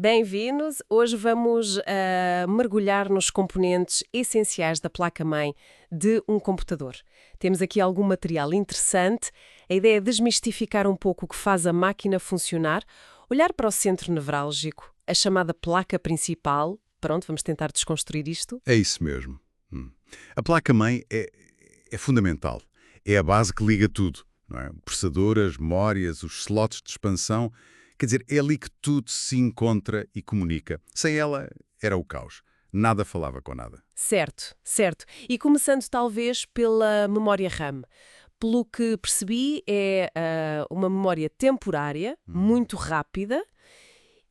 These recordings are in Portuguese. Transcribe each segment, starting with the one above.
Bem-vindos! Hoje vamos mergulhar nos componentes essenciais da placa-mãe de um computador. Temos aqui algum material interessante. A ideia é desmistificar um pouco o que faz a máquina funcionar, olhar para o centro nevrálgico, a chamada placa principal. Pronto, vamos tentar desconstruir isto. É isso mesmo. A placa-mãe é fundamental. É a base que liga tudo, não é? O processador, as memórias, os slots de expansão. Quer dizer, é ali que tudo se encontra e comunica. Sem ela, era o caos. Nada falava com nada. Certo, certo. E começando talvez pela memória RAM. Pelo que percebi, é uma memória temporária, muito rápida,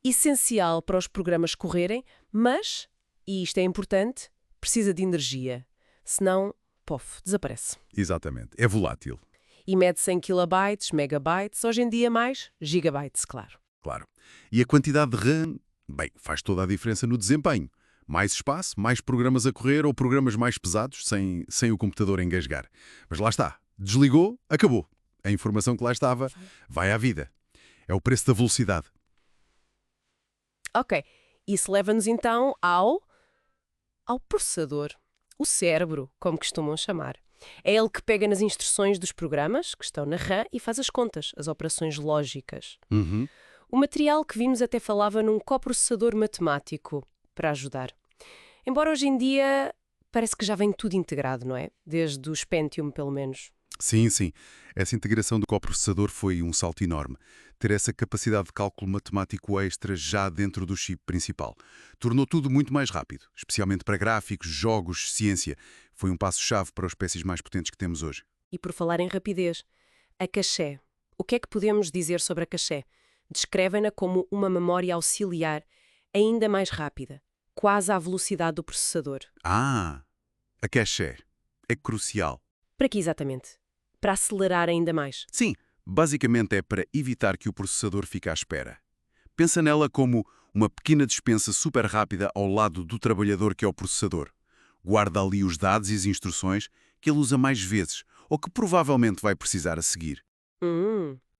essencial para os programas correrem, mas, e isto é importante, precisa de energia. Senão, pof, desaparece. Exatamente. É volátil. E mede-se em kilobytes, megabytes, hoje em dia mais gigabytes, claro. Claro. E a quantidade de RAM, bem, faz toda a diferença no desempenho. Mais espaço, mais programas a correr ou programas mais pesados sem o computador engasgar. Mas lá está. Desligou, acabou. A informação que lá estava vai à vida. É o preço da velocidade. Ok. Isso leva-nos então ao processador. O cérebro, como costumam chamar. É ele que pega nas instruções dos programas que estão na RAM e faz as contas, as operações lógicas. O material que vimos até falava num coprocessador matemático para ajudar. Embora hoje em dia parece que já vem tudo integrado, não é? Desde os Pentium, pelo menos. Sim, sim. Essa integração do coprocessador foi um salto enorme. Ter essa capacidade de cálculo matemático extra já dentro do chip principal. Tornou tudo muito mais rápido, especialmente para gráficos, jogos, ciência. Foi um passo-chave para os PCs mais potentes que temos hoje. E por falar em rapidez, a caché. O que é que podemos dizer sobre a caché? Descrevem-na como uma memória auxiliar ainda mais rápida, quase à velocidade do processador. A caché é crucial. Para que exatamente? Para acelerar ainda mais. Sim, basicamente é para evitar que o processador fique à espera. Pensa nela como uma pequena despensa super rápida ao lado do trabalhador que é o processador. Guarda ali os dados e as instruções que ele usa mais vezes ou que provavelmente vai precisar a seguir.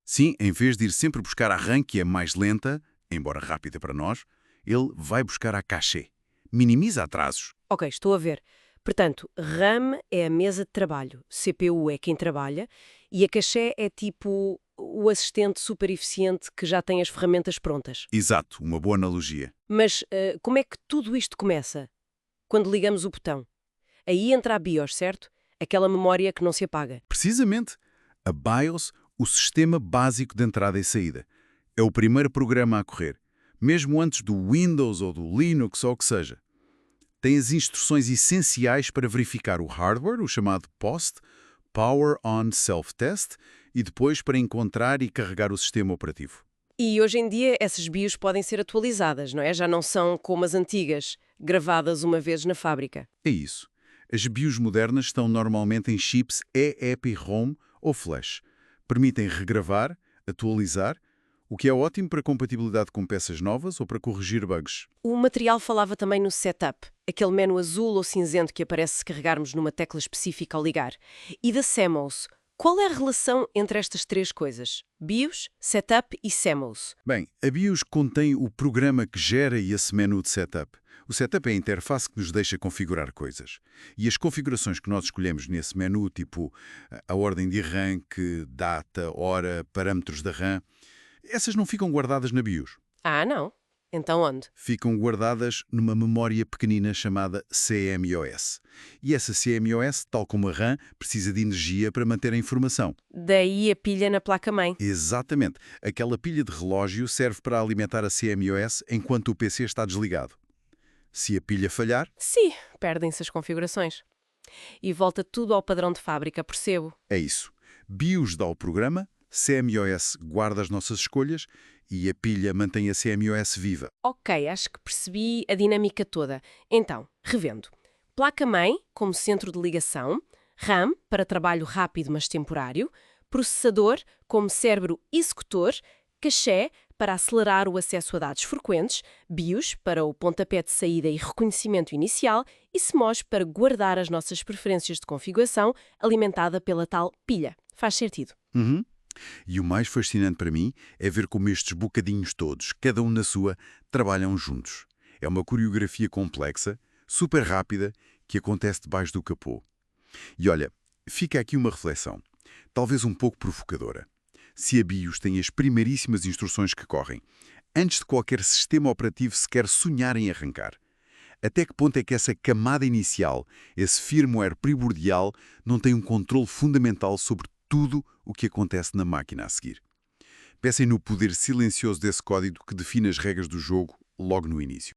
Sim, em vez de ir sempre buscar a RAM, que é mais lenta, embora rápida para nós, ele vai buscar a caché. Minimiza atrasos. Ok, estou a ver. Portanto, RAM é a mesa de trabalho, CPU é quem trabalha e a caché é tipo o assistente super eficiente que já tem as ferramentas prontas. Exato, uma boa analogia. Mas como é que tudo isto começa? Quando ligamos o botão. Aí entra a BIOS, certo? Aquela memória que não se apaga. Precisamente, a BIOS, o sistema básico de entrada e saída. É o primeiro programa a correr, mesmo antes do Windows ou do Linux ou o que seja. Tem as instruções essenciais para verificar o hardware, o chamado POST, Power On Self-Test, e depois para encontrar e carregar o sistema operativo. E hoje em dia essas BIOS podem ser atualizadas, não é? Já não são como as antigas, gravadas uma vez na fábrica. É isso. As BIOS modernas estão normalmente em chips EEPROM ou flash. Permitem regravar, atualizar, o que é ótimo para compatibilidade com peças novas ou para corrigir bugs. O material falava também no setup, aquele menu azul ou cinzento que aparece se carregarmos numa tecla específica ao ligar. E da CMOS, qual é a relação entre estas três coisas? BIOS, setup e CMOS. Bem, a BIOS contém o programa que gera esse menu de setup. O setup é a interface que nos deixa configurar coisas. E as configurações que nós escolhemos nesse menu, tipo a ordem de arranque, data, hora, parâmetros da RAM, essas não ficam guardadas na BIOS. Ah, não? Então onde? Ficam guardadas numa memória pequenina chamada CMOS. E essa CMOS, tal como a RAM, precisa de energia para manter a informação. Daí a pilha na placa-mãe. Exatamente. Aquela pilha de relógio serve para alimentar a CMOS enquanto o PC está desligado. Se a pilha falhar... Sim, perdem-se as configurações. E volta tudo ao padrão de fábrica, percebo. É isso. BIOS dá o programa, CMOS guarda as nossas escolhas e a pilha mantém a CMOS viva. Ok, acho que percebi a dinâmica toda. Então, revendo. Placa-mãe como centro de ligação, RAM para trabalho rápido mas temporário, processador como cérebro executor, caché para acelerar o acesso a dados frequentes, BIOS para o pontapé de saída e reconhecimento inicial e CMOS para guardar as nossas preferências de configuração alimentada pela tal pilha. Faz sentido? E o mais fascinante para mim é ver como estes bocadinhos todos, cada um na sua, trabalham juntos. É uma coreografia complexa, super rápida, que acontece debaixo do capô. E olha, fica aqui uma reflexão, talvez um pouco provocadora. Se a BIOS tem as primeiríssimas instruções que correm, antes de qualquer sistema operativo sequer sonhar em arrancar, até que ponto é que essa camada inicial, esse firmware primordial, não tem um controle fundamental sobre tudo o que acontece na máquina a seguir? Pensem no poder silencioso desse código que define as regras do jogo logo no início.